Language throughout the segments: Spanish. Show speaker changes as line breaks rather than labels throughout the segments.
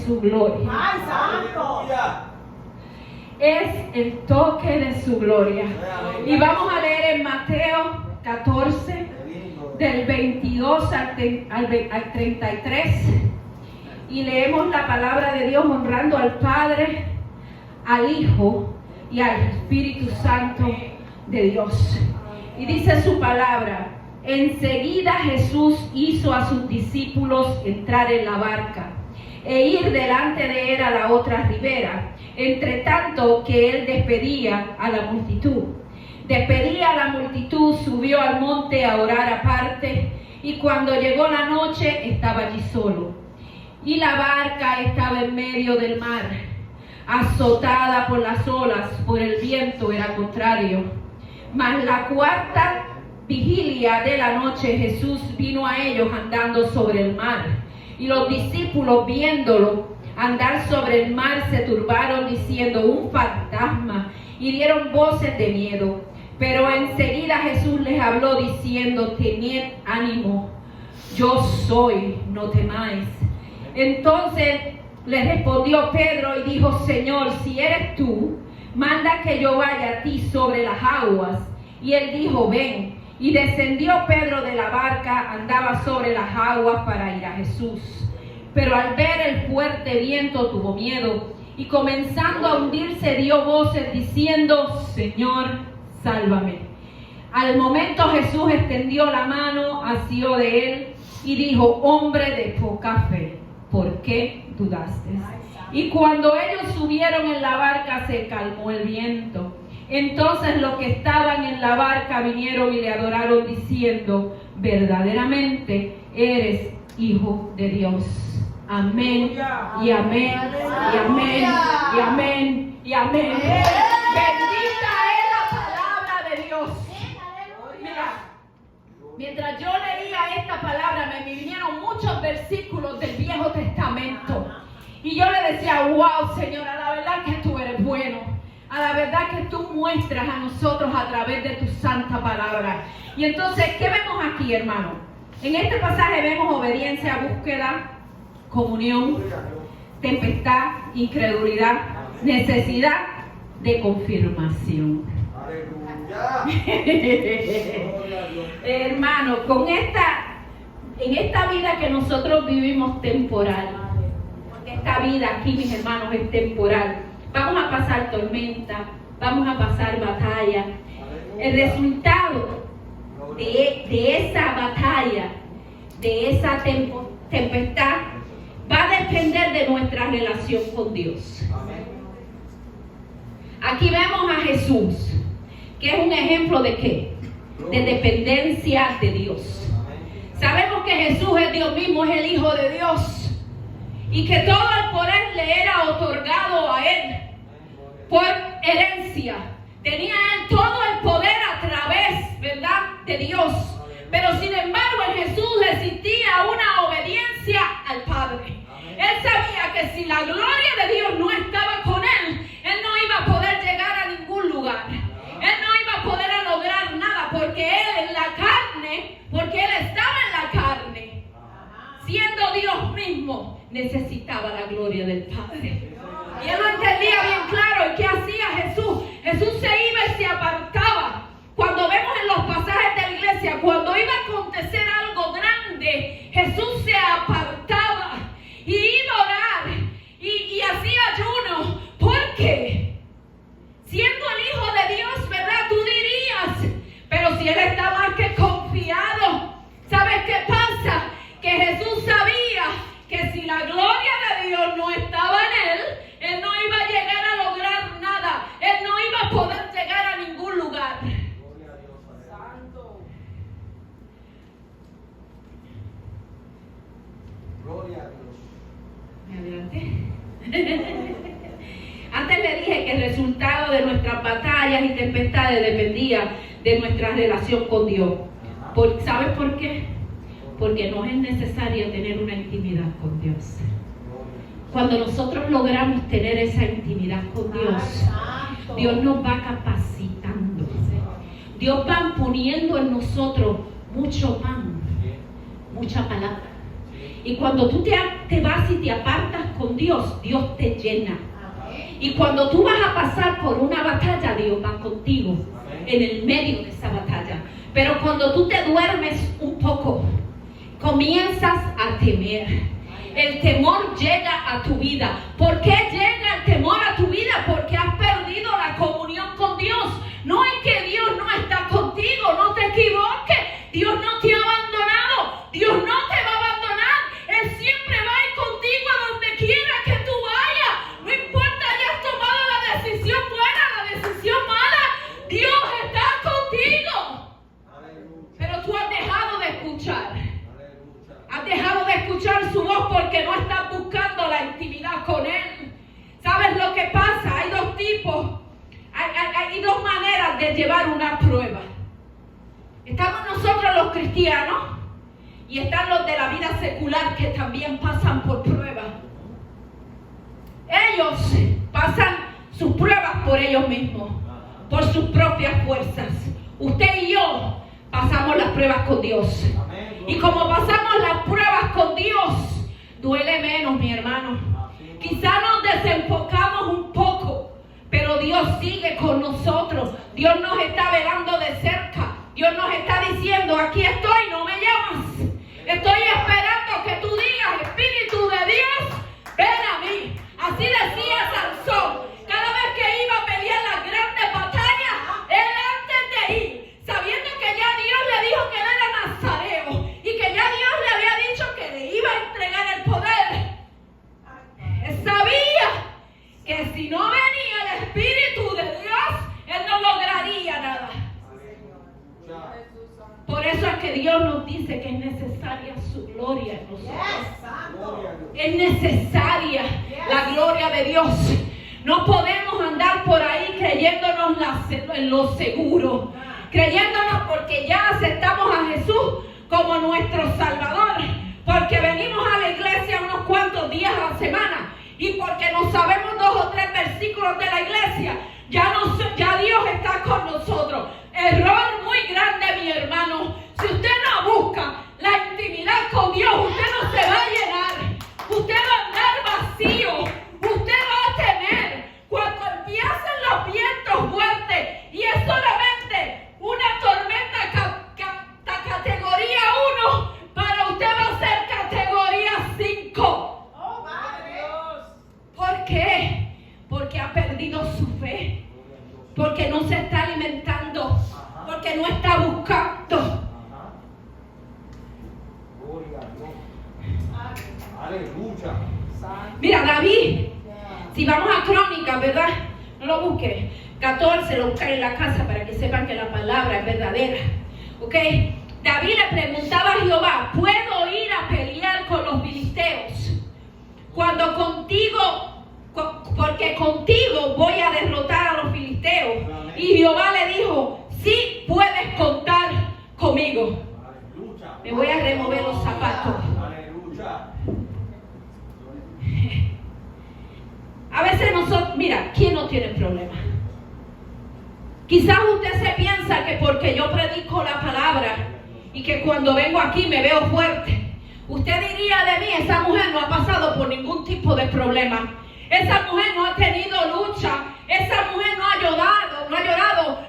su gloria.
¡Ay, santo!
Es el toque de su gloria. Y vamos a leer en Mateo 14, del 22 al 33. Y leemos la palabra de Dios honrando al Padre, al Hijo y al Espíritu Santo de Dios. Y dice su palabra: enseguida Jesús hizo a sus discípulos entrar en la barca e ir delante de él a la otra ribera, entre tanto que él despedía a la multitud. Despedía a la multitud, subió al monte a orar aparte, y cuando llegó la noche estaba allí solo. Y la barca estaba en medio del mar, azotada por las olas, por el viento era contrario. Mas la cuarta vigilia de la noche Jesús vino a ellos andando sobre el mar. Y los discípulos, viéndolo andar sobre el mar, se turbaron diciendo: un fantasma, y dieron voces de miedo. Pero enseguida Jesús les habló diciendo: tened ánimo, yo soy, no temáis. Entonces le respondió Pedro y dijo: Señor, si eres tú, manda que yo vaya a ti sobre las aguas. Y él dijo: ven. Y descendió Pedro de la barca, andaba sobre las aguas para ir a Jesús. Pero al ver el fuerte viento tuvo miedo, y comenzando a hundirse dio voces diciendo: Señor, sálvame. Al momento Jesús extendió la mano, asió de él y dijo: hombre de poca fe, ¿por qué dudaste? Y cuando ellos subieron en la barca se calmó el viento. Entonces los que estaban en la barca vinieron y le adoraron diciendo: verdaderamente eres Hijo de Dios. Amén y amén y amén y amén y amén. Bendita es la palabra de Dios. Mira, mientras yo leía esta palabra me vinieron muchos versículos del Viejo Testamento. Y yo le decía: wow, Señor, a la verdad que tú eres bueno. A la verdad que tú muestras a nosotros a través de tu santa palabra. Y entonces, ¿qué vemos aquí, hermano? En este pasaje vemos obediencia, búsqueda, comunión, tempestad, incredulidad, necesidad de confirmación. Hermano, en esta vida que nosotros vivimos temporal, porque esta vida aquí, mis hermanos, es temporal. Vamos a pasar tormenta, vamos a pasar batalla. El resultado de esa batalla, de esa tempestad, va a depender de nuestra relación con Dios. Aquí vemos a Jesús, que es un ejemplo de ¿qué? De dependencia de Dios. Sabemos que Jesús es Dios mismo, es el Hijo de Dios. Y que todo el poder le era otorgado a él por herencia. Tenía él todo el poder a través, ¿verdad?, de Dios. Pero sin embargo en Jesús existía una obediencia al Padre. Él sabía que si la gloria de Dios no estaba con él, él no iba a poder llegar a ningún lugar. Él no iba a poder lograr nada, porque él en la carne, porque él estaba en la carne, siendo Dios mismo, necesitaba la gloria del Padre. Y él lo entendía bien claro. ¿Y qué hacía Jesús? Jesús se iba y se apartaba. Cuando vemos en los pasajes de la iglesia, cuando iba a acontecer algo grande, Jesús se apartaba y iba a orar y hacía ayuno. ¿Por qué? Siendo el Hijo de Dios, ¿verdad? Tú dirías, pero si él está más que confiado. ¿Sabes qué pasa? Que Jesús sabía que si la gloria de Dios no estaba en él, él no iba a llegar a lograr nada. Él no iba a poder llegar a ningún lugar.
Gloria a Dios, Santo. Gloria a Dios.
¿Me adelanté? Antes le dije que el resultado de nuestras batallas y tempestades dependía de nuestra relación con Dios. ¿Sabes por qué? Porque no es necesario tener una intimidad con Dios. Cuando nosotros logramos tener esa intimidad con Dios, Dios nos va capacitando. Dios va poniendo en nosotros mucho pan, mucha palabra. Y cuando tú te vas y te apartas con Dios, Dios te llena. Y cuando tú vas a pasar por una batalla, Dios va contigo en el medio de esa batalla. Pero cuando tú te duermes un poco, comienzas a temer. El temor llega a tu vida. ¿Por qué llega el temor a tu vida? Porque has perdido la comunión con Dios. No es que Dios no está contigo, no te equivoques. Dios no te ha abandonado. Dios no te va a abandonar. Él siempre va a ir contigo a donde quiera que tú vayas. No importa hayas tomado la decisión buena, la decisión mala. Dios está contigo. Pero tú has dejado de escuchar. Has dejado de escuchar su voz porque no estás buscando la intimidad con Él. ¿Sabes lo que pasa? Hay dos tipos. Hay dos maneras de llevar una prueba. Estamos nosotros los cristianos y están los de la vida secular que también pasan por pruebas. Ellos pasan sus pruebas por ellos mismos, por sus propias fuerzas. Usted y yo pasamos las pruebas con Dios. Y como pasamos las pruebas con Dios, duele menos, mi hermano. Quizá nos desenfocamos un poco, pero Dios sigue con nosotros. Dios nos está velando de cerca. Dios nos está diciendo, aquí estoy, no me llamas. Estoy esperando que tú digas, Espíritu de Dios, ven a mí. Así decía Sansón. Cada vez que iba a pelear las grandes batallas, él antes de ir, sabiendo que ya Dios le dijo que él era nazareo y que ya Dios le había dicho que le iba a entregar el poder, él sabía que si no venía el Espíritu de Dios, él no lograría nada. Por eso es que Dios nos dice que es necesaria su gloria en nosotros. Es necesaria la gloria de Dios. No podemos andar por ahí creyéndonos en lo seguro, creyéndonos porque ya aceptamos a Jesús como nuestro Salvador, porque venimos a la iglesia unos cuantos días a la semana y porque nos sabemos 2 o 3 versículos de la iglesia, ya Dios está con nosotros. Error muy grande, mi hermano. Si usted no busca la intimidad con Dios, usted no se va a llenar. Usted va a andar vacío. Usted va a temer. Cuando empiecen los vientos fuertes y es solamente una tormenta categoría 1, para usted va a ser categoría 5. ¿Por qué? Porque ha perdido su fe. Porque no se está alimentando. Porque no está buscando.
Aleluya.
Mira, David, si vamos a Crónicas, ¿verdad? No lo busque. 14, lo buscan en la casa para que sepan que la palabra es verdadera. ¿Ok? David le preguntaba a Jehová, ¿puedo ir a pelear con los filisteos? Porque contigo voy a derrotar a los filisteos. Y Jehová le dijo, sí puedes contar conmigo. Me voy a remover los zapatos. A veces nosotros, mira, ¿quién no tiene problema? Quizás usted se piensa que porque yo predico la palabra y que cuando vengo aquí me veo fuerte, usted diría de mí, esa mujer no ha pasado por ningún tipo de problema. Esa mujer no ha tenido lucha. Esa mujer no ha llorado,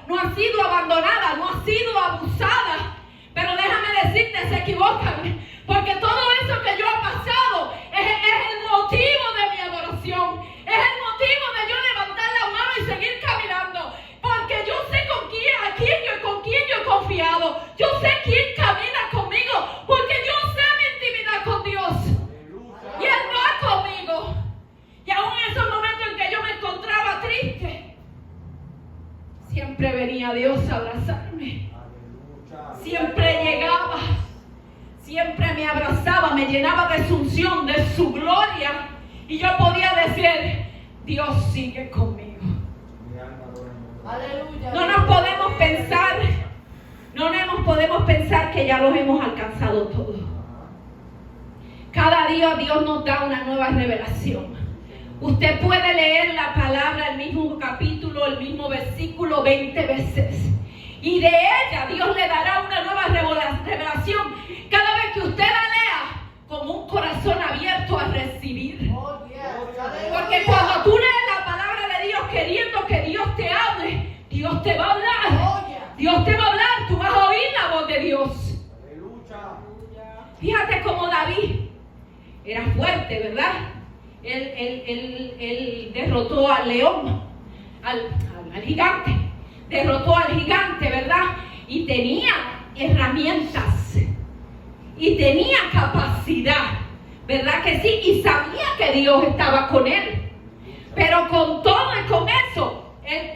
no ha sido abandonada, no ha sido abusada. Pero déjame decirte, se equivocan. Porque todo eso que yo he pasado es el motivo de mi adoración. Es el motivo de yo levantar la mano y seguir caminando. Porque yo sé con quién yo he confiado. Yo sé quién camina conmigo. Porque yo sé mi intimidad con Dios. Y Él va conmigo. Y aún en esos momentos en que yo me encontraba triste, siempre venía Dios a abrazarme. Siempre llegaba. Siempre me abrazaba, me llenaba de su unción, de su gloria. Y yo podía decir, Dios sigue conmigo.
Aleluya.
No nos podemos pensar que ya los hemos alcanzado todos. Cada día Dios nos da una nueva revelación. Usted puede leer la palabra, el mismo capítulo, el mismo versículo 20 veces. Y de ella Dios le dará una nueva revelación cada vez que usted la lea como un corazón corazón abierto a recibir.
Oh, yes.
Porque cuando tú lees la palabra de Dios queriendo que Dios te hable, Dios te va a hablar. Dios te va a hablar, tú vas a oír la voz de Dios.
Aleluya.
Fíjate cómo David era fuerte, ¿verdad? Él derrotó al león, al gigante. Derrotó al gigante, ¿verdad? Y tenía herramientas. Y tenía capacidad, ¿verdad que sí? Y sabía que Dios estaba con él. Pero con todo y con eso, él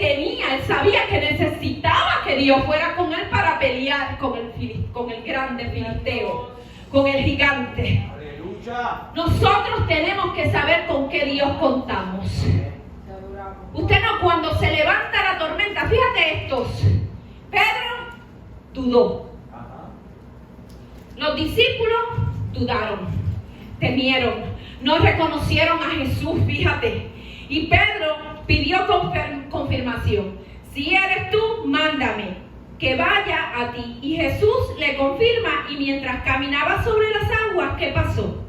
sabía que necesitaba que Dios fuera con él para pelear con el grande filisteo, con el gigante.
Aleluya.
Nosotros tenemos que saber con qué Dios contamos. Usted no, cuando se levanta la tormenta, fíjate estos. Pedro dudó.
Ajá.
Los discípulos dudaron, temieron, no reconocieron a Jesús, fíjate. Y Pedro pidió confirmación. Si eres tú, mándame que vaya a ti. Y Jesús le confirma, y mientras caminaba sobre las aguas, ¿qué pasó?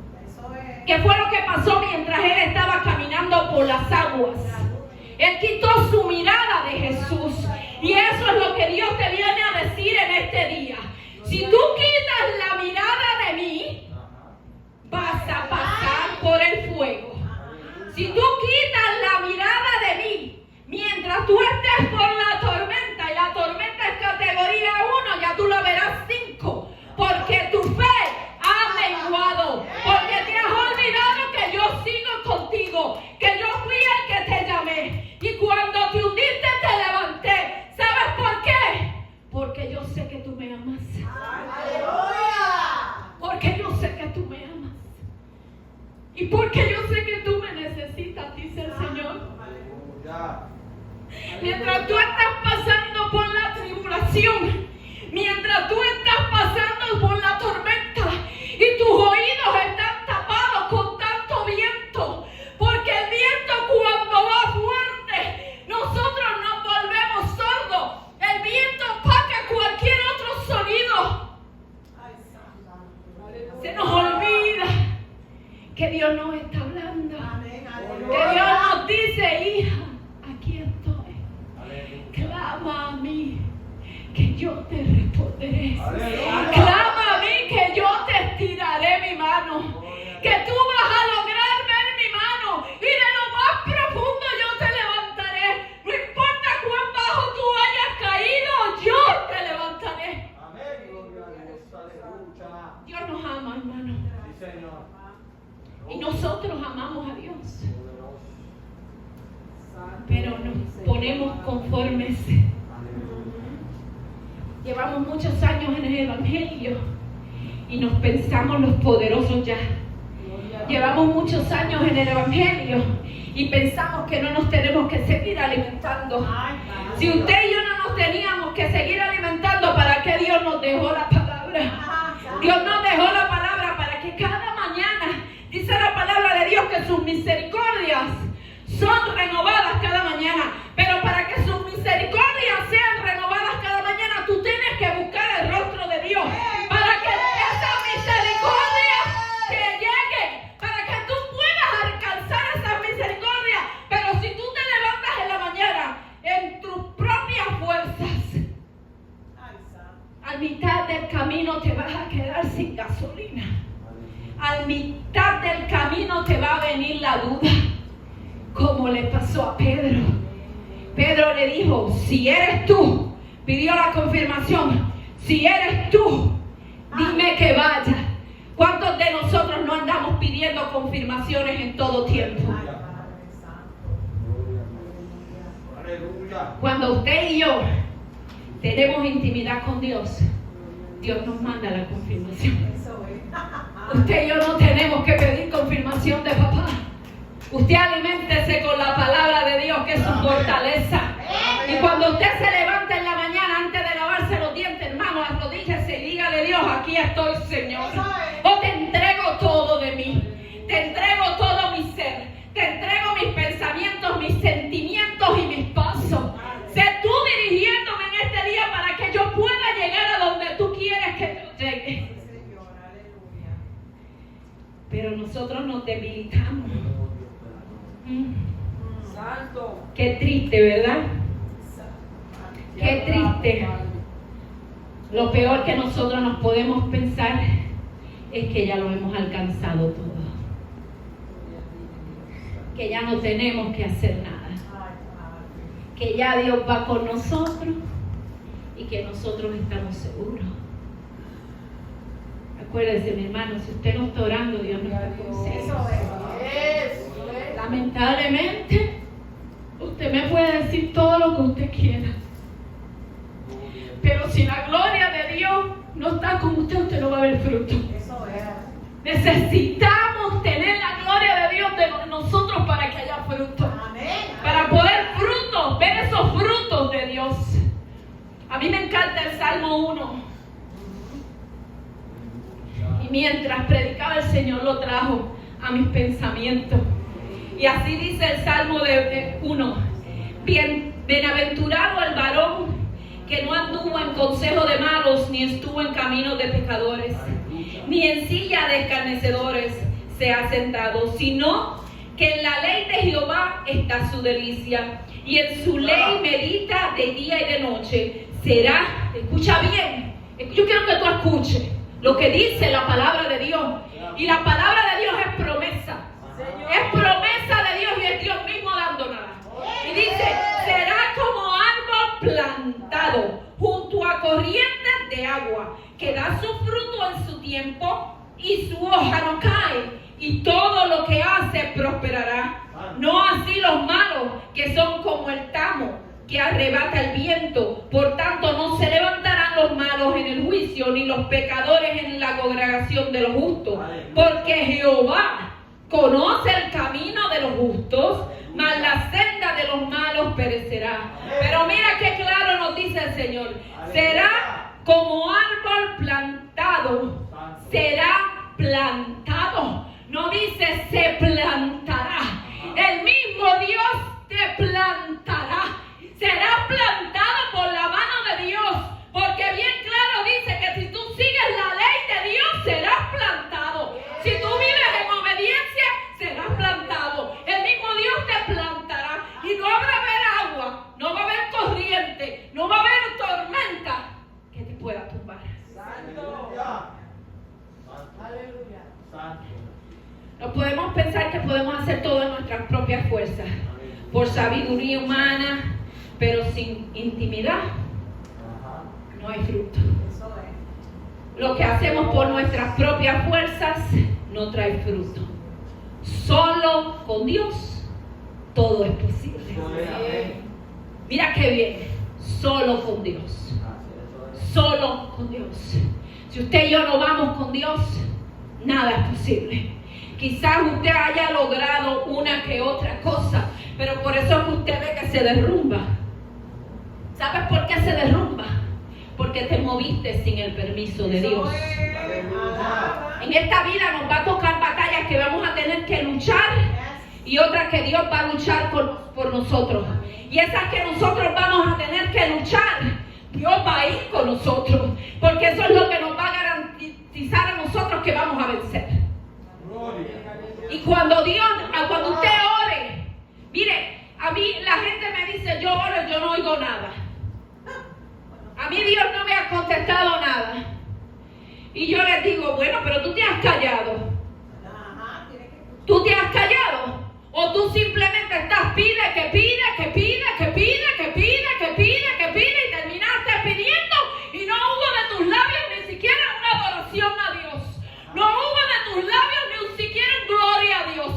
¿Qué fue lo que pasó mientras él estaba caminando por las aguas? Él quitó su mirada de Jesús. Y eso es lo que Dios te viene a decir en este día. Si tú quitas la mirada de mí, vas a pasar por el fuego. Si tú quitas la mirada de mí, mientras tú estés por la tormenta, y la tormenta es categoría 1, ya tú la verás 5, porque tu fe ha menguado, porque te has olvidado que yo sigo contigo, que yo fui el que te llamé, y cuando te hundiste te levanté. ¿Sabes por qué? Porque yo sé que tú me amas. Porque yo sé que tú me amas. Y porque yo sé que tú me necesitas, dice el Señor. Mientras tú estás pasando por la tribulación, mientras tú estás pasando por la tormenta y tus oídos están tapados con tanto viento, porque el viento cuando va fuerte, nosotros nos volvemos sordos. El viento opaca cualquier otro sonido. Se nos olvida que Dios nos está hablando. Que Dios nos dice, hija, aquí estoy. Clama a mí, que yo te responderé. Clama a mí, que yo te estiraré mi mano. Que tú vas a lograr ver mi mano. Y de lo más profundo yo te levantaré. No importa cuán bajo tú hayas caído, yo te levantaré. Dios nos ama, hermano.
Sí, Señor.
Y nosotros amamos a Dios. Pero nos ponemos conformes. Llevamos muchos años en el Evangelio y nos pensamos los poderosos ya. Llevamos muchos años en el Evangelio y pensamos que no nos tenemos que seguir alimentando. Si usted y yo no nos teníamos que seguir alimentando, ¿para qué Dios nos dejó la palabra? Dios nos dejó la palabra para que cada mañana, dice la palabra de Dios, que sus misericordias son renovadas cada mañana. Pero para que sus misericordias sean renovadas cada mañana, tú tienes que buscar el rostro de Dios. Para que esas misericordias te lleguen, para que tú puedas alcanzar esas misericordias. Pero si tú te levantas en la mañana en tus propias fuerzas, a mitad del camino te vas a quedar sin gasolina. A mitad del camino te va a venir la duda, como le pasó a Pedro. Pedro le dijo, si eres tú, pidió la confirmación, si eres tú, dime que vaya. ¿Cuántos de nosotros no andamos pidiendo confirmaciones en todo tiempo? Cuando usted y yo tenemos intimidad con Dios, Dios nos manda la confirmación. Usted y yo no tenemos que pedir confirmación de papá. Usted aliméntese con la palabra de Dios, que es su fortaleza. Y cuando usted se levanta en la mañana, antes de lavarse los dientes, hermano, arrodíllese y dígale, Dios, aquí estoy, Señor. Yo te entrego todo de mí. Te entrego todo mi ser. Te entrego mis pensamientos, mis sentimientos y mis pasos. Sé tú dirigiéndome en este día para que yo pueda llegar a donde tú quieres que yo llegue. Pero
Santo.
Qué triste, ¿verdad? Qué triste. Lo peor que nosotros nos podemos pensar es que ya lo hemos alcanzado todo. Que ya no tenemos que hacer nada. Que ya Dios va con nosotros y que nosotros estamos seguros. Acuérdese, mi hermano, si usted no está orando, Dios no está con usted. Lamentablemente, usted me puede decir todo lo que usted quiera. Pero si la gloria de Dios no está con usted, usted no va a ver fruto. Necesitamos tener la gloria de Dios de nosotros para que haya fruto. Para poder ver esos frutos de Dios. A mí me encanta el Salmo 1. Y mientras predicaba el Señor lo trajo a mis pensamientos. Y así dice el Salmo de 1. Bienaventurado el varón que no anduvo en consejo de malos, ni estuvo en camino de pecadores, ni en silla de escarnecedores se ha sentado, sino que en la ley de Jehová está su delicia, y en su ley medita de día y de noche. Será, escucha bien, yo quiero que tú escuches lo que dice la palabra de Dios. Y la palabra de Dios es promesa. Es promesa de Dios y es Dios mismo dándola. Y dice, será como árbol plantado junto a corrientes de agua, que da su fruto en su tiempo y su hoja no cae, y todo lo que hace prosperará. No así los malos, que son como el tamo que arrebata el viento. Por tanto, no se levantarán los malos en el juicio, ni los pecadores en la congregación de los justos. Porque Jehová conoce el camino de los justos, mas la senda de los malos perecerá. Pero mira qué claro nos dice el Señor. Será como árbol plantado. Será plantado. No dice se plantará. El mismo Dios te plantará. Será plantado por la mano de Dios. Porque bien claro dice que si tú sigues la ley de Dios, serás plantado. Si tú vives en obediencia, serás plantado. El mismo Dios te plantará. Y no habrá agua, no va a haber corriente, no va a haber tormenta que te pueda tumbar.
Santo. Aleluya. Santo.
No podemos pensar que podemos hacer todo en nuestras propias fuerzas, por sabiduría humana, pero sin intimidad no hay fruto. Lo que hacemos por nuestras propias fuerzas no trae fruto. Solo con Dios todo es posible. Mira qué bien, solo con Dios. Solo con Dios. Si usted y yo no vamos con Dios, nada es posible. Quizás usted haya logrado una que otra cosa, pero por eso es que usted ve que se derrumba. ¿Sabes por qué se derrumba? Porque te moviste sin el permiso de Dios. En esta vida nos va a tocar batallas que vamos a tener que luchar y otras que Dios va a luchar por nosotros. Y esas que nosotros vamos a tener que luchar, Dios va a ir con nosotros, porque eso es lo que nos va a garantizar a nosotros que vamos a vencer. Y cuando usted ore, mire, a mí la gente me dice, yo oro, yo no oigo nada. A mí Dios no me ha contestado nada. Y yo les digo, bueno, pero tú te has callado. ¿Tú te has callado? ¿O tú simplemente estás pide y terminaste pidiendo y no hubo de tus labios ni siquiera una adoración a Dios? No hubo de tus labios ni siquiera gloria a Dios.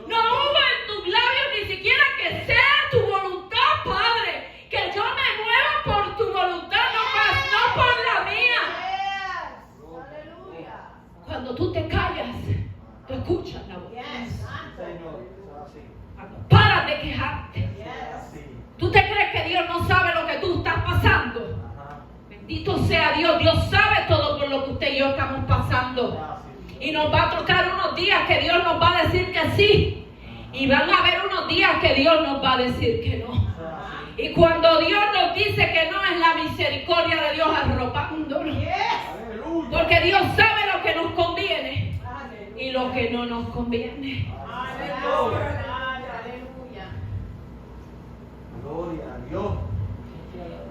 No hubo en tus labios ni siquiera que sea tu voluntad, Padre. Que yo me mueva por tu voluntad, no por la mía. Cuando tú te callas, tú escuchas la voz. Para de quejarte. ¿Tú te crees que Dios no sabe lo que tú estás pasando? Bendito sea Dios. Dios sabe todo por lo que usted y yo estamos pasando. Y nos va a tocar unos días que Dios nos va a decir que sí. Y van a haber unos días que Dios nos va a decir que no. Y cuando Dios nos dice que no, es la misericordia de Dios arropándonos. Porque Dios sabe lo que nos conviene y lo que no nos conviene.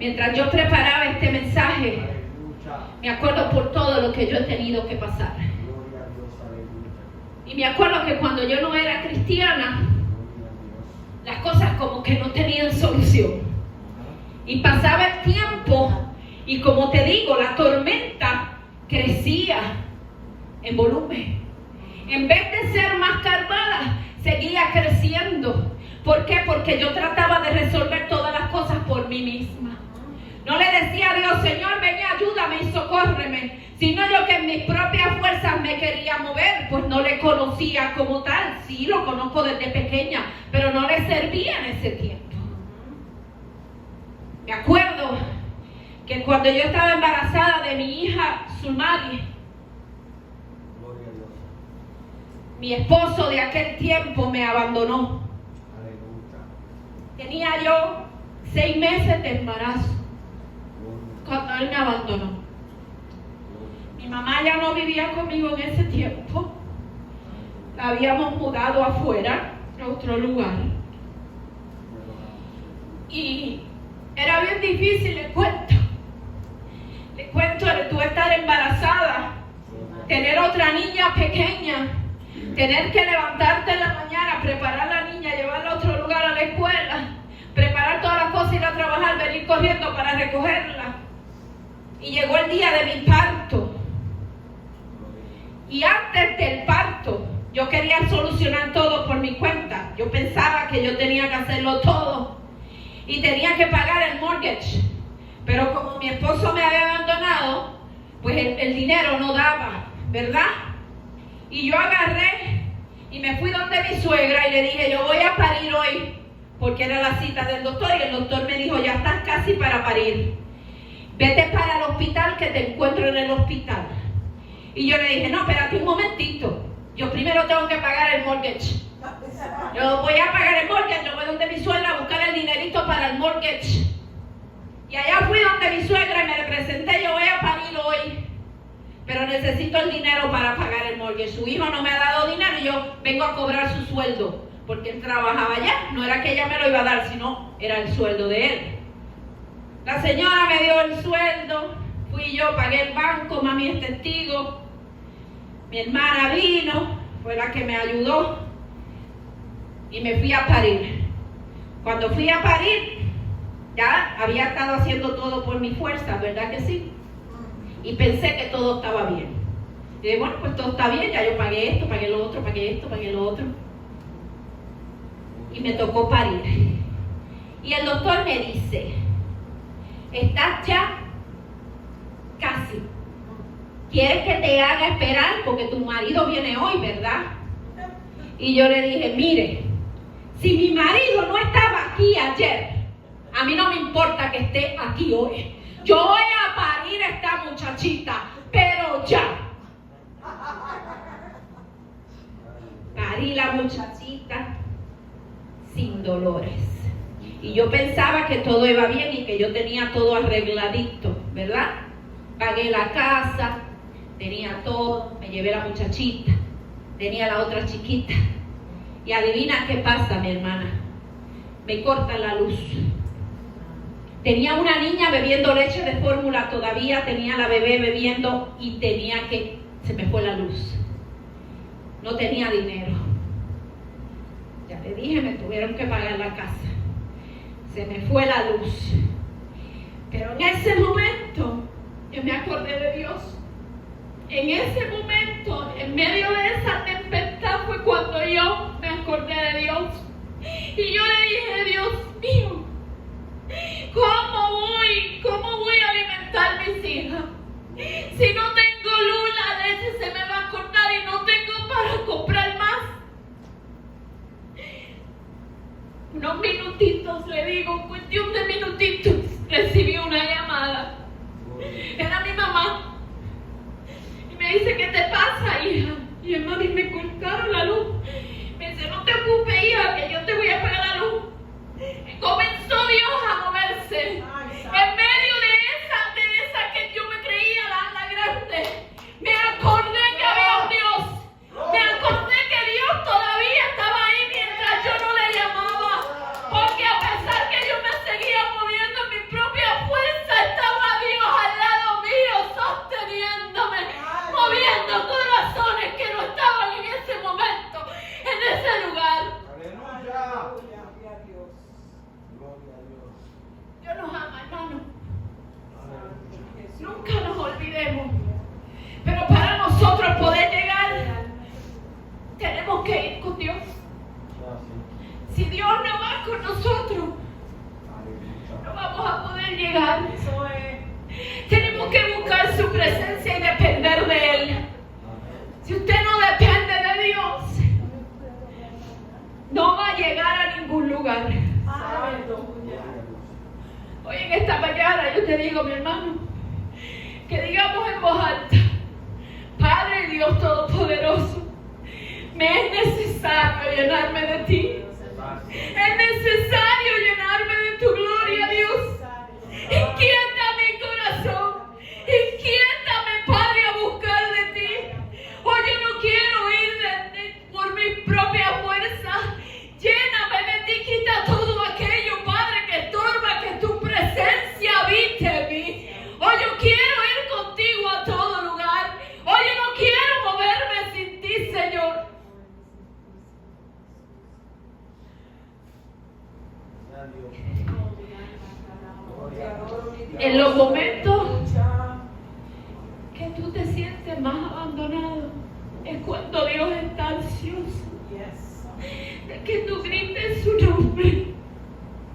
Mientras yo preparaba este mensaje, me acuerdo por todo lo que yo he tenido que pasar. Y me acuerdo que cuando yo no era cristiana, las cosas como que no tenían solución. Y pasaba el tiempo y, como te digo, la tormenta crecía en volumen. En vez de ser más calmada, seguía creciendo. ¿Por qué? Porque yo trataba de resolver todas las cosas por mí misma. No le decía a Dios, Señor, ven y ayúdame y socórreme. Sino yo que en mis propias fuerzas me quería mover, pues no le conocía como tal. Sí, lo conozco desde pequeña, pero no le servía en ese tiempo. Me acuerdo que cuando yo estaba embarazada de mi hija Sulmari, mi esposo de aquel tiempo me abandonó. Tenía yo 6 meses de embarazo cuando él me abandonó. Mi mamá ya no vivía conmigo en ese tiempo. La habíamos mudado afuera, a otro lugar. Y era bien difícil, le cuento de tú estar embarazada, tener otra niña pequeña, tener que levantarte en la mañana, preparar a la niña, llevarla a otro lugar a la escuela, preparar todas las cosas, ir a trabajar, venir corriendo para recogerla. Y llegó el día de mi parto. Y antes del parto, yo quería solucionar todo por mi cuenta. Yo pensaba que yo tenía que hacerlo todo y tenía que pagar el mortgage. Pero como mi esposo me había abandonado, pues el dinero no daba, ¿verdad? Y yo agarré y me fui donde mi suegra y le dije, yo voy a parir hoy, porque era la cita del doctor, y el doctor me dijo, ya estás casi para parir. Vete para el hospital, que te encuentro en el hospital. Y yo le dije, no, espérate un momentito. Yo primero tengo que pagar el mortgage. Yo voy a pagar el mortgage, yo voy donde mi suegra a buscar el dinerito para el mortgage. Y allá fui donde mi suegra y me le presenté, yo voy a parir hoy, pero necesito el dinero para pagar el mortgage. Su hijo no me ha dado dinero y yo vengo a cobrar su sueldo, porque él trabajaba allá. No era que ella me lo iba a dar, sino era el sueldo de él. La señora me dio el sueldo, fui yo, pagué el banco, mami es testigo. Mi hermana vino, fue la que me ayudó y me fui a parir. Cuando fui a parir, ya había estado haciendo todo por mi fuerza, ¿verdad que sí? Y pensé que todo estaba bien. Y dije, bueno, pues todo está bien, ya yo pagué esto, pagué lo otro, pagué esto, pagué lo otro. Y me tocó parir. Y el doctor me dice, estás ya casi. ¿Quieres que te haga esperar? Porque tu marido viene hoy, ¿verdad? Y yo le dije, mire, si mi marido no estaba aquí ayer, a mí no me importa que esté aquí hoy. Yo voy a parir a esta muchachita, pero ya. Parí la muchachita sin dolores. Y yo pensaba que todo iba bien y que yo tenía todo arregladito, ¿verdad? Pagué la casa, tenía todo, me llevé la muchachita, tenía la otra chiquita. Y adivina qué pasa, mi hermana. Me corta la luz. Tenía una niña bebiendo leche de fórmula todavía, tenía la bebé bebiendo y se me fue la luz. No tenía dinero. Ya te dije, me tuvieron que pagar la casa. Se me fue la luz. Pero en ese momento, yo me acordé de Dios. En ese momento, en medio de esa tempestad, fue cuando yo me acordé de Dios. Y yo le dije, Dios mío, ¿cómo voy a alimentar a mis hijas? Si no tengo luz, la leche se me va a cortar y no tengo para comprar más. Unos minutitos, le digo, cuestión de minutitos, recibí una llamada. Era mi mamá. Y me dice, ¿qué te pasa, hija? Y yo, mami, me cortaron la luz. Me dice, no te ocupes, hija, que yo te voy a pagar la luz. Comenzó Dios a moverse. En medio de esa que yo me creía la grande, me acordé que había un Dios. Me acordé que Dios todavía estaba ahí mientras yo no le llamaba. Porque a pesar que yo me seguía moviendo en mi propia fuerza, Dios nos ama, hermano. Nunca nos olvidemos. Pero para nosotros poder llegar, tenemos que ir con Dios. Si Dios no va con nosotros, no vamos a poder llegar. Tenemos que buscar su presencia y depender de Él. Si usted no depende de Dios, no va a llegar a ningún lugar. Hoy en esta mañana yo te digo, mi hermano, que digamos en voz alta: Padre Dios Todopoderoso, me es necesario llenarme de ti. Es necesario llenarme de tu gloria, Dios. Inquieta mi corazón. Inquiétame, Padre, a buscar de ti. Hoy yo no quiero ir por mi propia fuerza. Lléname de ti, quita todo aquello, Padre, que estorba que tu presencia habite en mí. Hoy yo quiero ir contigo a todo lugar. Hoy yo no quiero moverme sin ti, Señor. En los momentos que tú te sientes más abandonado, es cuando Dios está ansioso de que tú grites su nombre,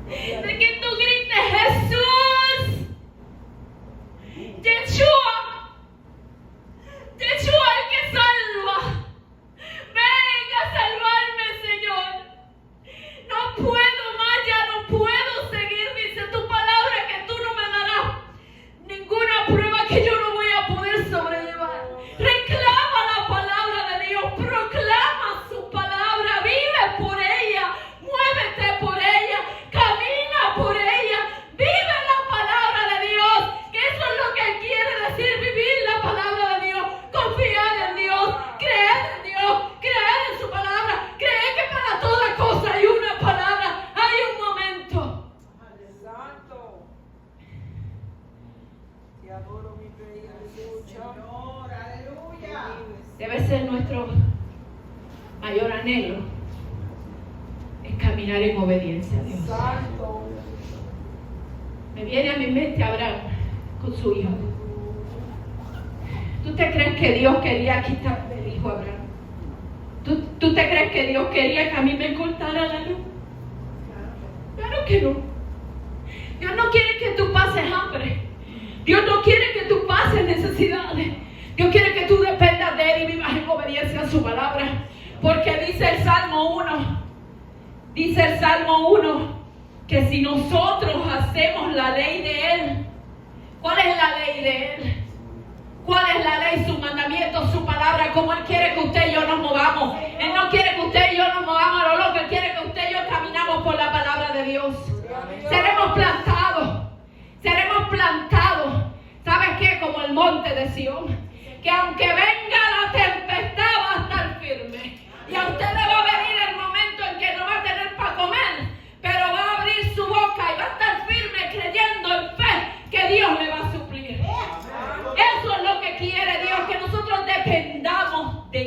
de que tú grites Jesús, Yeshua, Yeshua el que salva. Venga a salvarme, Señor. No puedo más, ya no puedo seguir. Dice tu palabra que tú no me darás ninguna prueba que yo no voy a poder sobrellevar. Reclama la palabra de Dios, proclama su palabra, vive por ella, muévete por ella, camina por ella, vive la palabra de Dios, que eso es lo que quiere decir, vivir la palabra de Dios, confiar en Dios, creer en Dios, creer en su palabra, creer que para toda cosa hay una palabra, hay un momento.
Santo. Te adoro, mi rey, Señor, aleluya.
Debe ser nuestro mayor anhelo, es caminar en obediencia a Dios.
Santo.
Me viene a mi mente Abraham con su hijo. ¿Tú te crees que Dios quería quitarme el hijo a Abraham? ¿Tú te crees que Dios quería que a mí me cortara la luz? Claro que no. Dios no quiere que tú pases hambre. Dios no quiere que tú pases necesidades. Dios quiere que tú dependas de Él y vivas en obediencia a su palabra. Porque dice el Salmo 1, que si nosotros hacemos la ley de Él, ¿cuál es la ley de Él? ¿Cuál es la ley? Su mandamiento, su palabra, como Él quiere que usted y yo nos movamos. Él no quiere que usted y yo nos movamos a lo loco, Él quiere que usted y yo caminamos por la palabra de Dios. Seremos plantados. ¿Sabes qué? Como el monte de Sión, que aunque venga la tempestad va a estar firme. Y a usted le va a venir el momento en que no va a tener para comer, pero va a abrir su boca y va a estar firme creyendo en fe que Dios le va a suplir. Eso es lo que quiere Dios, que nosotros dependamos de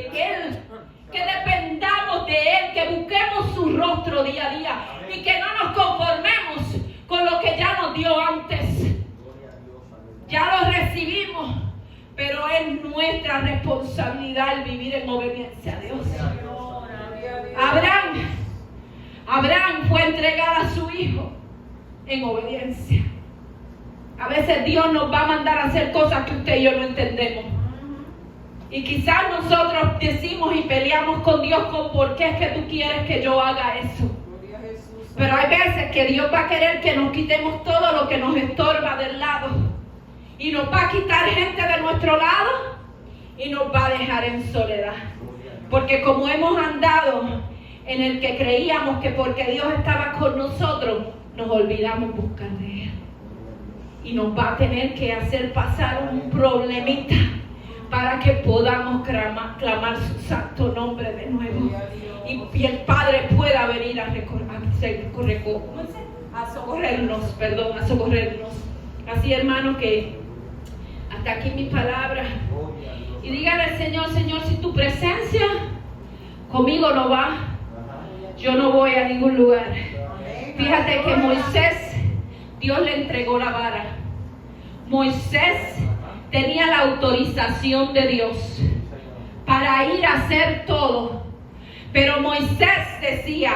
Él, que busquemos su rostro día a día y que no nos conformemos con lo que ya nos dio antes. Ya lo recibimos, pero es nuestra responsabilidad el vivir en obediencia a Dios. Abraham fue a entregar a su hijo en obediencia. A veces Dios nos va a mandar a hacer cosas que usted y yo no entendemos. Y quizás nosotros decimos y peleamos con Dios con por qué es que tú quieres que yo haga eso. Pero hay veces que Dios va a querer que nos quitemos todo lo que nos estorba del lado. Y nos va a quitar gente de nuestro lado y nos va a dejar en soledad. Porque como hemos andado en el que creíamos que porque Dios estaba con nosotros, nos olvidamos buscar de Él. Y nos va a tener que hacer pasar un problemita para que podamos clamar su santo nombre de nuevo. Y el Padre pueda venir a socorrernos. Así, hermanos, que hasta aquí mi palabra. Y dígale al Señor: Señor, si tu presencia conmigo no va, yo no voy a ningún lugar. Fíjate que Moisés, Dios le entregó la vara. Moisés tenía la autorización de Dios para ir a hacer todo. Pero Moisés decía: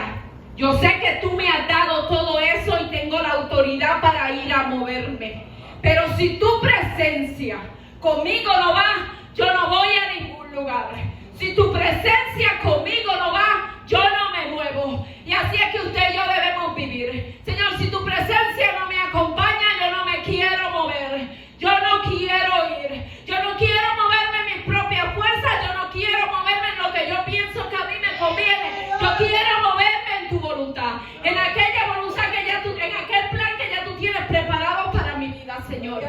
yo sé que tú me has dado todo eso y tengo la autoridad para ir a moverme. Pero si tu presencia conmigo no va, yo no voy a ningún lugar. Si tu presencia conmigo no va, yo no me muevo. Y así es que usted y yo debemos vivir. Señor, si tu presencia no me acompaña, yo no me quiero mover. Yo no quiero ir. Yo no quiero moverme en mis propias fuerzas. Yo no quiero moverme en lo que yo pienso que a mí me conviene. Yo quiero moverme en tu voluntad. En aquella voluntad que ya tú, en aquel plan que ya tú tienes preparado para mi vida, Señor.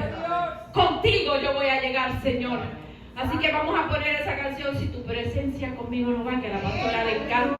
Contigo yo voy a llegar, Señor. Así que vamos a poner esa canción, Si tu presencia conmigo no va, que a la pastora le encanta.